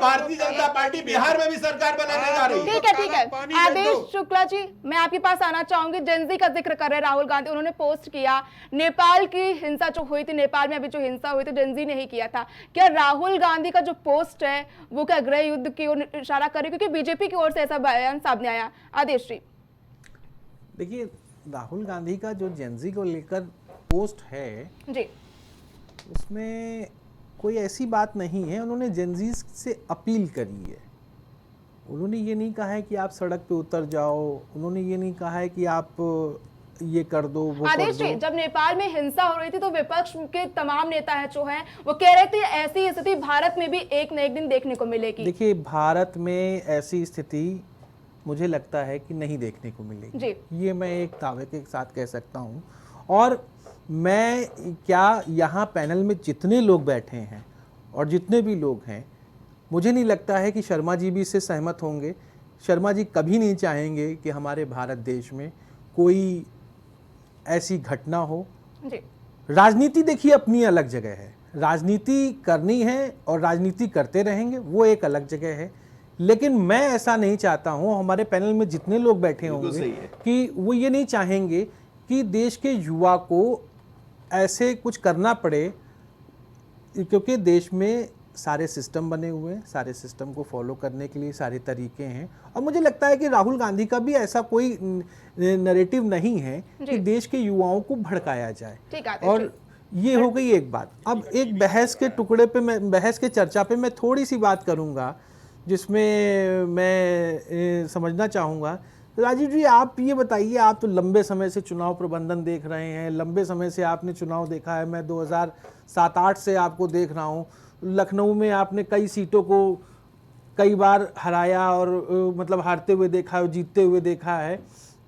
भारतीय जनता पार्टी बिहार में भी सरकार बनाने जा रही है। ठीक है। आदेश शुक्ला जी, मैं आपके पास आना चाहूंगी। जेनजी का जिक्र कर रहे राहुल गांधी, उन्होंने पोस्ट किया नेपाल की हिंसा जो हुई थी, नेपाल में अभी जो हिंसा हुई थी, जेनजी ने ही किया था। क्या राहुल गांधी का जो पोस्ट है वो क्या गृह युद्ध की ओर इशारा करे, क्योंकि बीजेपी की ओर से ऐसा बयान सामने आया? आदेश जी, देखिए, राहुल गांधी का जो जेनजी को लेकर पोस्ट है जी, उसमें कोई ऐसी बात नहीं है। उन्होंने जेनजी से अपील करी है। उन्होंने ये नहीं कहा है कि आप सड़क पे उतर जाओ, उन्होंने ये नहीं कहा है कि आप ये कर दो, वो आदेश कर जी, दो। जब नेपाल में हिंसा हो रही थी तो विपक्ष के तमाम नेता है जो हैं वो कह रहे थे ऐसी स्थिति भारत में भी एक न एक दिन देखने को मिलेगी। देखिए, भारत में ऐसी स्थिति मुझे लगता है कि नहीं देखने को मिलेगी जी। ये मैं एक दावे के साथ कह सकता हूँ। और मैं क्या यहाँ पैनल में जितने लोग बैठे हैं और जितने भी लोग हैं, मुझे नहीं लगता है कि शर्मा जी भी इससे सहमत होंगे। शर्मा जी कभी नहीं चाहेंगे कि हमारे भारत देश में कोई ऐसी घटना हो। जी। राजनीति देखिए अपनी अलग जगह है, राजनीति करनी है और राजनीति करते रहेंगे, वो एक अलग जगह है। लेकिन मैं ऐसा नहीं चाहता हूं, हमारे पैनल में जितने लोग बैठे होंगे कि वो ये नहीं चाहेंगे कि देश के युवा को ऐसे कुछ करना पड़े, क्योंकि देश में सारे सिस्टम बने हुए हैं, सारे सिस्टम को फॉलो करने के लिए सारे तरीके हैं। और मुझे लगता है कि राहुल गांधी का भी ऐसा कोई नैरेटिव नहीं है कि देश के युवाओं को भड़काया जाए। और ये हो गई एक बात। अब एक बहस के टुकड़े पे, मैं बहस के चर्चा पे मैं थोड़ी सी बात करूंगा जिसमें मैं समझना चाहूँगा। राजीव जी, आप ये बताइए, आप तो लंबे समय से चुनाव प्रबंधन देख रहे हैं, लंबे समय से आपने चुनाव देखा है। मैं 2007-08 से आपको देख रहा हूँ। लखनऊ में आपने कई सीटों को कई बार हराया और मतलब हारते हुए देखा है, जीतते हुए देखा है।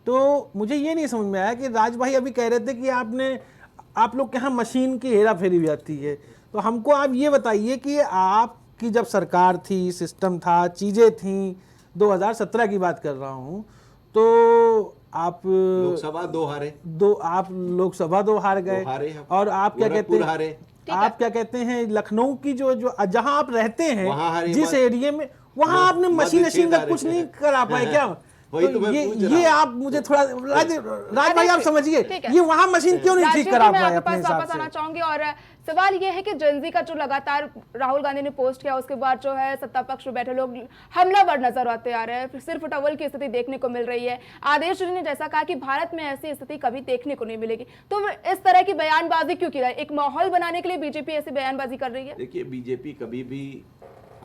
तो मुझे ये नहीं समझ में आया कि राज भाई अभी कह रहे थे कि आप लोग के यहाँ मशीन की हेरा फेरी भी आती है। तो हमको आप ये बताइए कि आपकी जब सरकार थी, सिस्टम था, चीज़ें थी, 2017 की बात कर रहा हूँ, तो आप लोकसभा 2 हारे, आप लोकसभा 2 हार गए, और आप क्या कहते हैं, आप क्या कहते हैं, लखनऊ की जो जहां आप रहते हैं, जिस एरिया में, वहां आपने मशीन का कुछ नहीं करा पाए क्या? तो ये आप मुझे थोड़ा राज भाई आप समझिए, ये वहां मशीन क्यों नहीं ठीक करा पाए अपने हिसाब से? आना चाहूंगी। और सवाल ये है कि जनजी का जो लगातार राहुल गांधी ने पोस्ट किया, उसके बाद जो है सत्ता पक्ष में बैठे लोग हमलावर नजर आते आ रहे हैं, सिर्फ टवल की स्थिति देखने को मिल रही है। आदेश जी ने जैसा कहा कि भारत में ऐसी स्थिति कभी देखने को नहीं मिलेगी, तो इस तरह की बयानबाजी क्यों की रहा है? एक माहौल बनाने के लिए बीजेपी ऐसी बयानबाजी कर रही है? देखिए, बीजेपी कभी भी,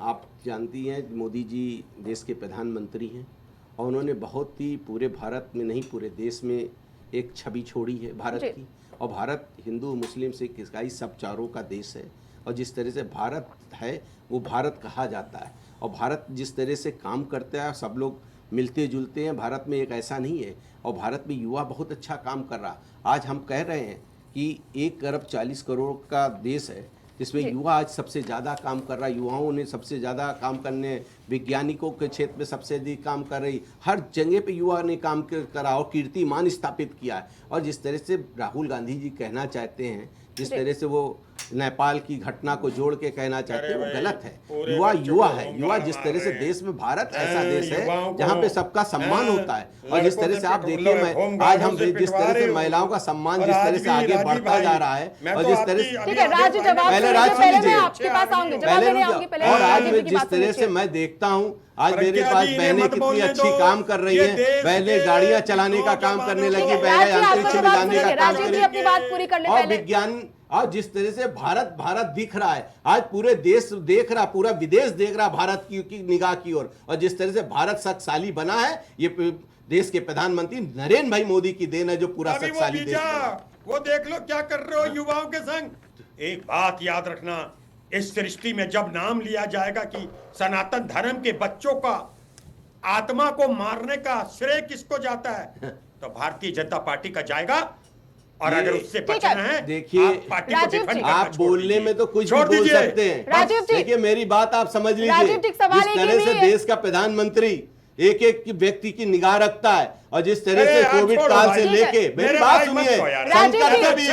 आप जानती हैं, मोदी जी देश के प्रधानमंत्री हैं और उन्होंने बहुत ही पूरे भारत में नहीं, पूरे देश में एक छवि छोड़ी है भारत की। और भारत हिंदू मुस्लिम सिख ईसाई सब चारों का देश है, और जिस तरह से भारत है वो भारत कहा जाता है। और भारत जिस तरह से काम करता है, सब लोग मिलते जुलते हैं, भारत में एक ऐसा नहीं है। और भारत में युवा बहुत अच्छा काम कर रहा। आज हम कह रहे हैं कि 1 अरब 40 करोड़ का देश है, जिसमें युवा आज सबसे ज़्यादा काम कर रहा है। युवाओं ने सबसे ज़्यादा काम करने, वैज्ञानिकों के क्षेत्र में सबसे अधिक काम कर रही, हर जगह पे युवा ने काम करा और कीर्तिमान स्थापित किया है। और जिस तरह से राहुल गांधी जी कहना चाहते हैं, जिस तरह से वो नेपाल की घटना को जोड़ के कहना चाहते हैं, वो गलत है। युवा है, युवा जिस तरह से देश में, भारत ऐसा देश है जहाँ पे सबका सम्मान होता है। और जिस तरह से आप देखिए, आज हम जिस तरह से महिलाओं का सम्मान जिस तरह से आगे बढ़ता जा रहा है, और जिस तरह से, और आज में जिस तरह से मैं देखता हूँ, आज मेरे पास बहनें कितनी अच्छी काम कर रही हैं, पहले गाड़ियां चलाने का काम करने लगी, पहले अंतरिक्ष में जाने का काम करने, और विज्ञान, और जिस तरह से भारत दिख रहा है, आज पूरे देश देख रहा, पूरा विदेश देख रहा भारत की निगाह की ओर। और जिस तरह से भारत शक्तिशाली बना है, ये देश के प्रधानमंत्री नरेंद्र भाई मोदी की देन है, जो पूरा शक्तिशाली देश है। वो देख लो क्या कर रहे हो युवाओं के संग। एक बात याद रखना, इस सृष्टि में जब नाम लिया जाएगा कि सनातन धर्म के बच्चों का आत्मा को मारने का श्रेय किसको जाता है, तो भारतीय जनता पार्टी का जाएगा। और अगर उससे बचना है, देखिए, आप बोलने में तो कुछ भी बोल सकते हैं। देखिए, मेरी बात आप समझ लीजिए, जिस तरह से देश का प्रधानमंत्री एक एक व्यक्ति की निगाह रखता है, और जिस तरह से कोविड काल से लेके, मेरी बात सुनिए, संकट में भी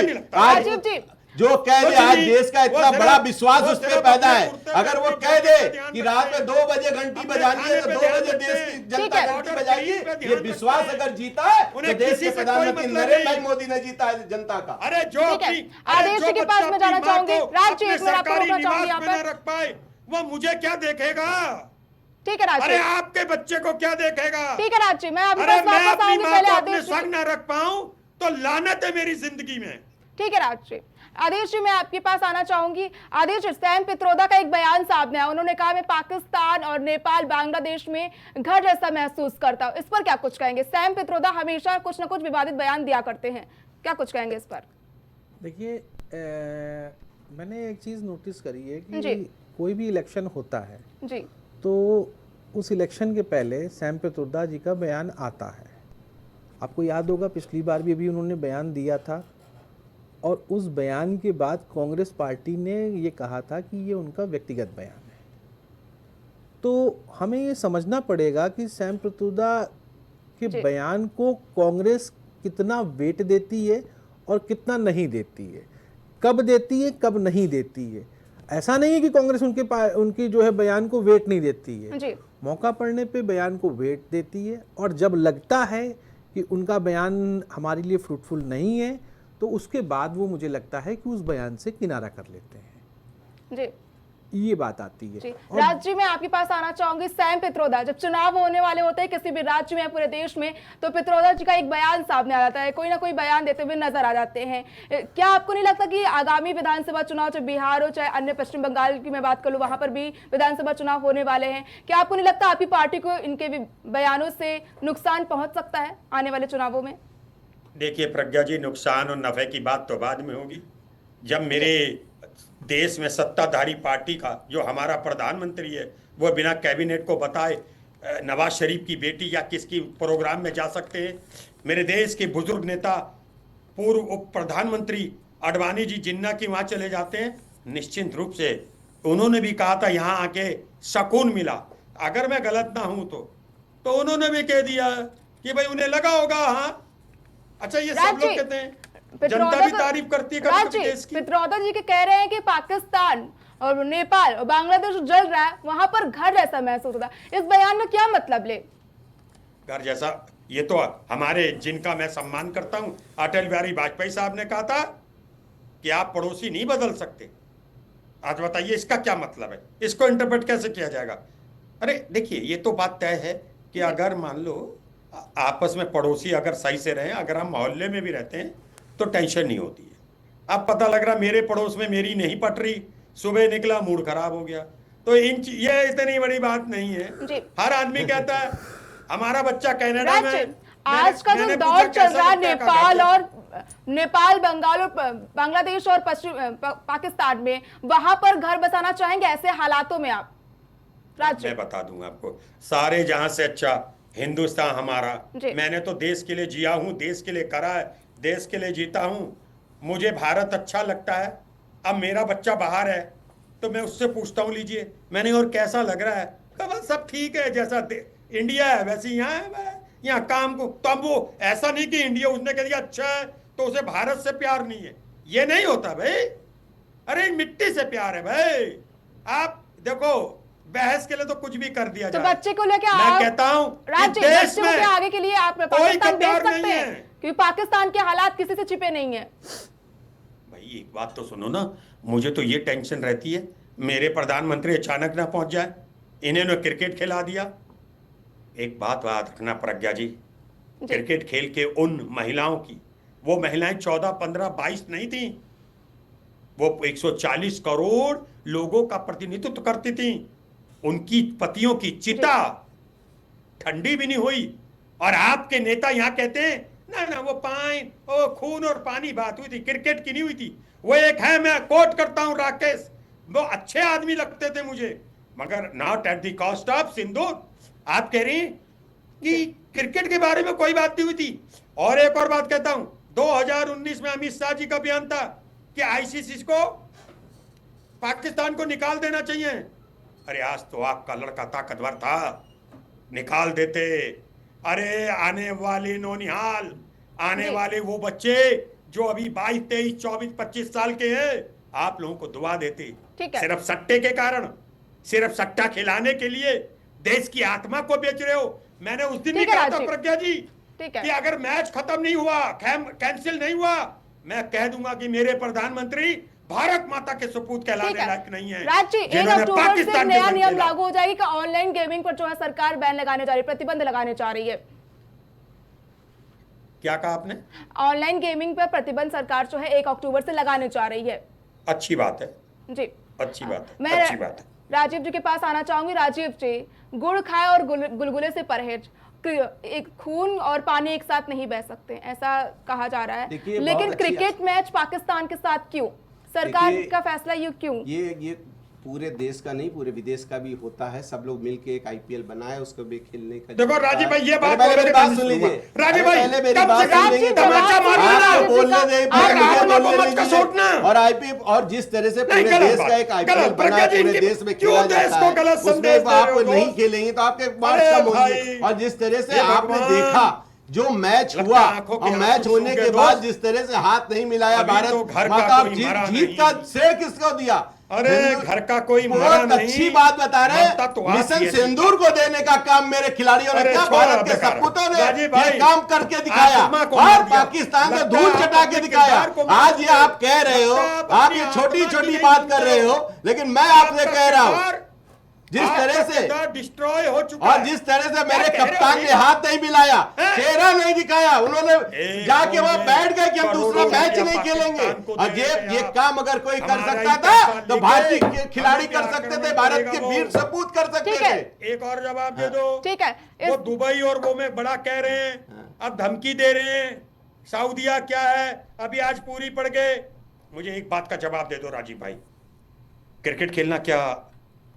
आज जो कह दे, आज देश का इतना बड़ा विश्वास उस पर पैदा है। अगर वो कह दे कि रात में 2 बजे घंटी बजानी है, तो 2 बजे देश की जनता घंटी बजाएगी। ये विश्वास अगर जीता है, तो देश के प्रधानमंत्री नरेंद्र भाई मोदी ने जीता है जनता का। अरे जो आदेश के पास में जाना चाहूंगे, राज्य एक मिनट आपको रोकना चाहूंगी यहाँ पे, रख पाए वो मुझे क्या देखेगा? ठीक है राज, अरे आपके बच्चे को क्या देखेगा? ठीक है राज, मैं आपके पास वापस आऊंगी, पहले आदेश संग न रख पाऊं तो लानत है मेरी जिंदगी में। ठीक है राज, आदेश जी मैं आपके पास आना चाहूंगी। आदेश, सैम पित्रोदा का एक बयान सामने आया, उन्होंने कहा मैं पाकिस्तान और नेपाल बांग्लादेश में घर जैसा महसूस करता हूं। इस पर क्या कुछ कहेंगे? सैम पित्रोदा हमेशा कुछ ना कुछ विवादित बयान दिया करते हैं, क्या कुछ कहेंगे इस पर? देखिए, मैंने एक चीज नोटिस करी है कि कोई भी इलेक्शन होता है जी, तो उस इलेक्शन के पहले सैम पित्रोदा जी का बयान आता है। आपको याद होगा पिछली बार भी अभी उन्होंने बयान दिया था, और उस बयान के बाद कांग्रेस पार्टी ने ये कहा था कि ये उनका व्यक्तिगत बयान है। तो हमें ये समझना पड़ेगा कि सैम पित्रोदा के बयान को कांग्रेस कितना वेट देती है और कितना नहीं देती है, कब देती है कब नहीं देती है। ऐसा नहीं है कि कांग्रेस उनकी जो है बयान को वेट नहीं देती है, मौका पड़ने पे बयान को वेट देती है, और जब लगता है कि उनका बयान हमारे लिए फ्रूटफुल नहीं है, तो उसके बाद वो मुझे लगता है कि उस बयान से किनारा कर लेते हैं जी। ये बात आती है। राज्य में आपके पास आना चाहूंगी। सैम पित्रोदा, जब चुनाव होने वाले होते हैं किसी भी राज्य में, पूरे देश में, तो पित्रोदा जी का एक बयान सामने आ जाता है, कोई ना कोई बयान देते हुए नजर आ जाते हैं। क्या आपको नहीं लगता कि आगामी विधानसभा चुनाव, चाहे बिहार हो चाहे अन्य पश्चिम बंगाल की मैं बात करूं, वहां पर भी विधानसभा चुनाव होने वाले हैं, क्या आपको नहीं लगता आपकी पार्टी को इनके बयानों से नुकसान पहुंच सकता है आने वाले चुनावों में? देखिए प्रज्ञा जी, नुकसान और नफे की बात तो बाद में होगी। जब मेरे देश में सत्ताधारी पार्टी का जो हमारा प्रधानमंत्री है वो बिना कैबिनेट को बताए नवाज शरीफ की बेटी या किसकी प्रोग्राम में जा सकते हैं? मेरे देश के बुजुर्ग नेता पूर्व उप प्रधानमंत्री अडवाणी जी जिन्ना की वहां चले जाते हैं, निश्चित रूप से उन्होंने भी कहा था यहाँ आके सुकून मिला। अगर मैं गलत ना हूं तो उन्होंने भी कह दिया कि भाई उन्हें लगा होगा। हाँ, अच्छा, ये सब लोग कहते हैं, जनता भी तारीफ करती है कभी देश की। पित्रोदा जी के कह रहे हैं कि पाकिस्तान और नेपाल और बांग्लादेश जल रहा है, वहां पर घर जैसा महसूस होता है। इस बयान में क्या मतलब ले? घर जैसा, ये तो हमारे जिनका मैं सम्मान करता हूं, अटल बिहारी वाजपेयी साहब ने कहा था कि आप पड़ोसी नहीं बदल सकते। आज बताइए इसका क्या मतलब है? इसको इंटरप्रेट कैसे किया जाएगा? अरे देखिए, ये तो बात तय है कि अगर मान लो आपस में पड़ोसी अगर सही से रहे, अगर हम मोहल्ले में भी रहते हैं तो टेंशन नहीं होती है। अब पता लग रहा मेरे पड़ोस में मेरी नहीं पट रही, सुबह निकला मूड खराब हो गया, तो ये इतनी बड़ी बात नहीं है। हर आदमी कहता है हमारा बच्चा कनाडा में। आज का जो दौर चल रहा है नेपाल, बंगाल और बांग्लादेश और पाकिस्तान में, वहां पर घर बसाना चाहेंगे ऐसे हालातों में आप? मैं बता दूंगा आपको, सारे जहां से अच्छा हिंदुस्तान हमारा। मैंने तो देश के लिए जिया हूं, देश के लिए करा है, देश के लिए जीता हूं। मुझे भारत अच्छा लगता है। अब मेरा बच्चा बाहर है तो मैं उससे पूछता हूं, लीजिए मैंने, और कैसा लग रहा है? बस सब ठीक है, जैसा इंडिया है वैसे यहाँ है, यहाँ काम को। तो अब वो ऐसा नहीं कि इंडिया उसने कह दिया अच्छा है तो उसे भारत से प्यार नहीं है, ये नहीं होता भाई। अरे मिट्टी से प्यार है भाई। आप देखो, बहस के लिए तो कुछ भी कर दिया तो जाए। बच्चे को लेकर मैं कहता हूं देश में आगे के लिए आप पाकिस्तान भेज सकते नहीं हैं, क्योंकि पाकिस्तान के हालात किसी से छिपे नहीं है। भाई एक बात तो सुनो ना, मुझे तो ये टेंशन रहती है मेरे प्रधानमंत्री अचानक ना पहुंच जाए, इन्होंने क्रिकेट खिला दिया। एक बात याद रखना प्रज्ञा जी, क्रिकेट खेल के उन महिलाओं की, वो महिलाएं 14, 15, 22 नहीं थी, वो 140 करोड़ लोगों का प्रतिनिधित्व करती थी। उनकी पतियों की चिता ठंडी भी नहीं हुई। और आपके नेता यहां कहते हैं ना ना वो खून और पानी बात हुई थी, क्रिकेट की नहीं हुई थी। वो एक है, मैं कोट करता हूं राकेश, वो अच्छे आदमी लगते थे मुझे, मगर not at the cost of sindoor. आप कह रहे हैं कि क्रिकेट के बारे में कोई बात नहीं हुई थी। और एक और बात कहता हूं, 2019 में अमित शाह जी का बयान था कि आईसीसी को पाकिस्तान को निकाल देना चाहिए। अरे आज तो आपका लड़का ताकतवर था, निकाल देते। अरे आने वाले नौनिहाल, आने वाले वो बच्चे जो अभी 22, 23, 24, 25 साल के हैं, आप लोगों को दुआ देते। सिर्फ सट्टे के कारण, सिर्फ सट्टा खिलाने के लिए देश की आत्मा को बेच रहे हो। मैंने उस दिन भी कहा था प्रज्ञा जी कि अगर मैच खत्म नहीं हुआ, कैंसिल नहीं हुआ, मैं कह दूंगा कि मेरे प्रधानमंत्री भारत माता के सपूत कहलाने लायक नहीं है। राज्य 1 अक्टूबर से नया नियम लागू हो जाएगी कि ऑनलाइन गेमिंग पर जो है सरकार बैन लगाने जा रही है, प्रतिबंध लगाने जा रही है। क्या कहा आपने? ऑनलाइन गेमिंग पर प्रतिबंध सरकार जो है 1 अक्टूबर से लगाने जा रही है। अच्छी बात है जी, अच्छी बात है, मैं अच्छी बात है। राजीव जी के पास आना चाहूंगी। राजीव जी, गुड़ खाए और गुलगुले से परहेज, एक खून और पानी एक साथ नहीं बह सकते, ऐसा कहा जा रहा है। लेकिन क्रिकेट मैच पाकिस्तान के साथ क्यों? सरकार का फैसला ये क्यों? ये पूरे देश का नहीं, पूरे विदेश का भी होता है। सब लोग मिलके एक आईपीएल बनाए, उसको भी खेलने का। देखो राजीव भाई, ये बात मेरी बात सुन लीजिए। राजीव भाई, पहले मेरी बात सुन लीजिए। बोलने दे और आईपीएल, और जिस तरह से पूरे देश का एक आईपीएल बना, पूरे देश में खेला जाता है, उसमें आप नहीं खेलेंगे तो आपके मार्क्स कम होंगे। और जिस तरह से आपने देखा जो मैच हुआ, और मैच होने के बाद जिस तरह से हाथ नहीं मिलाया भारत माता, जीत का श्रेय किसको दिया? अरे घर का कोई बहुत अच्छी बात बता रहे हैं। मिशन सिंदूर को देने का काम मेरे खिलाड़ियों ने किया, भारत के सपूतों ने ये काम करके दिखाया और पाकिस्तान से धूल चटा के दिखाया। आज ये आप कह रहे हो, आप ये छोटी छोटी बात कर रहे हो, लेकिन मैं आपसे कह रहा हूं जिस तरह से डिस्ट्रॉय हो चुका और जिस तरह से मेरे कप्तान ने हाथ नहीं मिलाया, चेहरा नहीं दिखाया, उन्होंने जाके वहां बैठ गए कि हम दूसरा मैच नहीं खेलेंगे। और ये काम अगर कोई कर सकता था तो भारतीय खिलाड़ी कर सकते थे, भारत के वीर सपूत कर सकते थे। एक और जवाब दे दो। ठीक है, वो दुबई और वो में बड़ा कह रहे हैं, अब धमकी दे रहे हैं, सऊदिया क्या है, अभी आज पूरी पड़ गए। मुझे एक बात का जवाब दे दो राजीव भाई, क्रिकेट खेलना क्या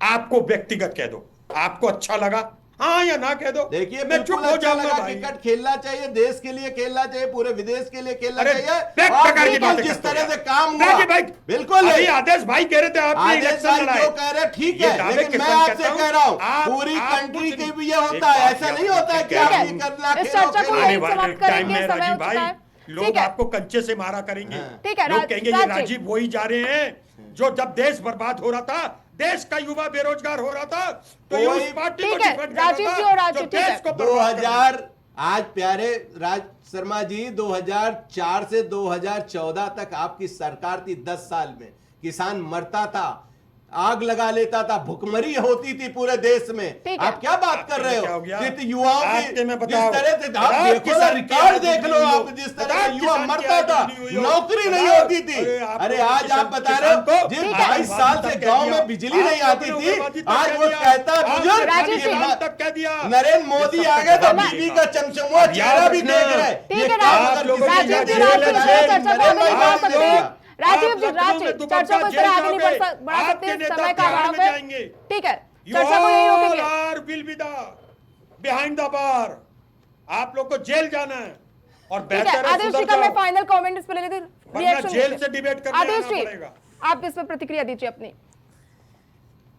आपको व्यक्तिगत कह दो, आपको अच्छा लगा हाँ या ना कह दो। देखिए मैं चुप हो अच्छा जाऊंगा लगा, भाई। क्रिकेट खेलना चाहिए, देश के लिए खेलना चाहिए, पूरे विदेश के लिए खेलना अरे चाहिए। बैक और टकर की बिल्कुल बातें जिस करते हो तरह यार। से काम हुआ, बैक भाई, बिल्कुल अभी आदेश भाई कह रहे थे आपने आदेश इलेक्शन भाई लड़ाए। जो कह रहे हैं ठीक ये है, दावे लेकिन के मैं संग आपसे कहता कह रहा हूँ आप- पूरी आप कंट्री कुछ के नहीं। भी ये एक होता है, बात ऐसा याद नहीं होता है रखिए, कि क्या आप है? ये करना इस चर्चा को खेलो आने यही वाले समाप्त टाइम करेंगे, में समय राजीव हो चुका भाई है। लोग ठीक है। आपको कंचे से मारा करेंगे। ठीक है, लोग राज- कहेंगे ये राज जी। राजीव वही जा रहे हैं जो जब देश बर्बाद हो रहा था, देश का युवा बेरोजगार हो रहा था, तो ये कोई- उस पार्टी को ठीक है, डिफेंड कर रहा राजीव था जी और राज जो जी, ठीक है। देश को बर्बाद कर रहा था। 2000 आज प्यारे राज शर्मा जी 2004 से 2014 तक आपकी सरकार थी। 10 साल में किसान मरता था, आग लगा लेता था, भुखमरी होती थी पूरे देश में। ठीक है। आप क्या बात कर रहे क्या हो? हो गया? जित युवाओं आपके में की जिस बताओ। तरह से आप बताओ देखो ना, किसान की रिकॉर्ड आय देख लो दुगनी आप, हुई जिस हो। तरह बताओ से युवा किसान की मरता आय था, दुगनी हुई हो। नौकरी नहीं बताओ। होती थी। अरे आपको अरे आज किसान- आप बता किसान रहे हो को जिस ठीक है। 22 साल से तक कह गांव दिया। में बिजली नहीं आप आती लोगों थी, ने उग्रवादी तक आज कह वो दिया। कहता है आप बुजुर्ग राजीव ये जी। बात- तक कह दिया। नरेंद्र मोदी आ गए तो बीबी का चमचमुआ चेहरा भी देख रहे हैं। ठीक ये है, काम राजीव अगर लोगों किसी की राजीव जी, ने जेल राजीव है, जी, जेल। चर्चा को आगे नहीं बढ़ा आप सकते। लोग- राजीव आप जी, लखनऊ राज जी, में दुपट्टा चर्चा को इस जेल तरह आगे नहीं जाओगे। बढ़ा सकते, आपके नेता समय का बिहार अभाव में है। जाएंगे। ठीक है, You चर्चा को यही all रोकेंगे। are will be the behind the bar. आप लोग को जेल जाना है और ठीक है, बेहतर है आदेश जी सुधर का मैं जाओ। फाइनल कमेंट इस पे ले लेती हूँ, वरना रिएक्शन जेल दीजिए। से डिबेट करने आदेश आना जी, पड़ेगा। आप इस पर प्रतिक्रिया दीजिए अपनी।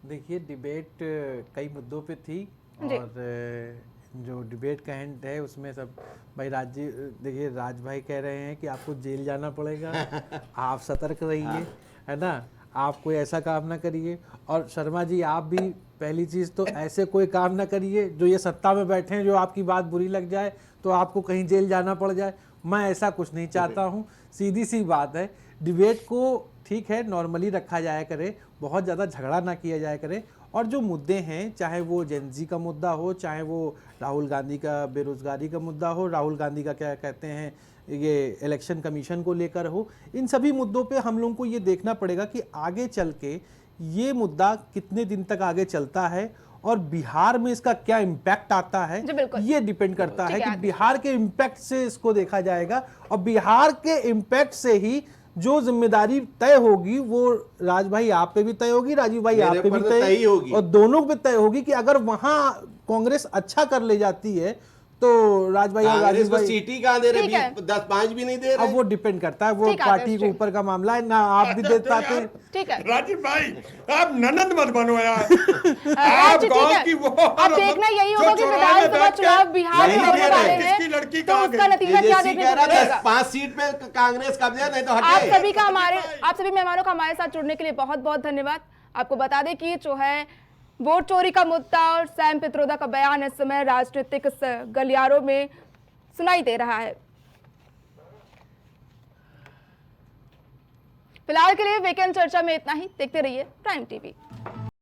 देखिए डिबेट कई मुद्दों पे थी जी। और जो डिबेट का एंड है उसमें सब भाई देखिए राज भाई कह रहे हैं कि आपको जेल जाना पड़ेगा, आप सतर्क रहिए, है ना, आप कोई ऐसा काम ना करिए। और शर्मा जी आप भी पहली चीज़ तो ऐसे कोई काम ना करिए जो ये सत्ता में बैठे हैं, जो आपकी बात बुरी लग जाए तो आपको कहीं जेल जाना पड़ जाए। मैं ऐसा कुछ नहीं चाहता हूँ। सीधी सी बात है, डिबेट को ठीक है नॉर्मली रखा जाया करे, बहुत ज़्यादा झगड़ा ना किया जाया करे। और जो मुद्दे हैं, चाहे वो जेनजी का मुद्दा हो, चाहे वो राहुल गांधी का बेरोजगारी का मुद्दा हो, राहुल गांधी का क्या कहते हैं ये इलेक्शन कमीशन को लेकर हो, इन सभी मुद्दों पे हम लोगों को ये देखना पड़ेगा कि आगे चल के ये मुद्दा कितने दिन तक आगे चलता है और बिहार में इसका क्या इम्पैक्ट आता है, जी, बिल्कुल। ये डिपेंड करता है ठीक है, कि बिहार के इम्पैक्ट से इसको देखा जाएगा। और बिहार के इम्पैक्ट से ही जो जिम्मेदारी तय होगी वो राज भाई आप पे भी तय होगी, राजीव भाई आप मेरे पे पर भी तो तय तय ही होगी। और दोनों पे तय होगी कि अगर वहां कांग्रेस अच्छा कर ले जाती है तो राज भाई और कांग्रेस राजीव को भाई, सीटी कहाँ दे ठीक रहे, है। 10-5 भी नहीं दे अब रहे। वो डिपेंड करता है, वो ठीक है, पार्टी आदेश के जी। ऊपर का मामला है ना, आप भी दे पाते हैं। ठीक है, राजीव भाई आप ननद मत बनो यार। राज जी, गांव ठीक की है। वो अब देखना यही जो होगा कि चौराहे में विधानसभा बैठ के चुनाव बिहार में यही होने कह रहे वाले हैं। हैं, किसकी लड़की तो कहाँ उसका गई? नतीजा क्या तेजस्वी देखने कह को रहा था मिलेगा। 5 सीट पे कांग्रेस कब्जा नहीं तो आप हटे। सभी का आप सभी मेहमानों का हमारे साथ जुड़ने के लिए बहुत बहुत धन्यवाद। आपको बता दें कि जो है वोट चोरी का मुद्दा और सैम पित्रोदा का बयान इस समय राजनीतिक गलियारों में सुनाई दे रहा है। फिलहाल के लिए वीकेंड चर्चा में इतना ही। देखते रहिए प्राइम टीवी।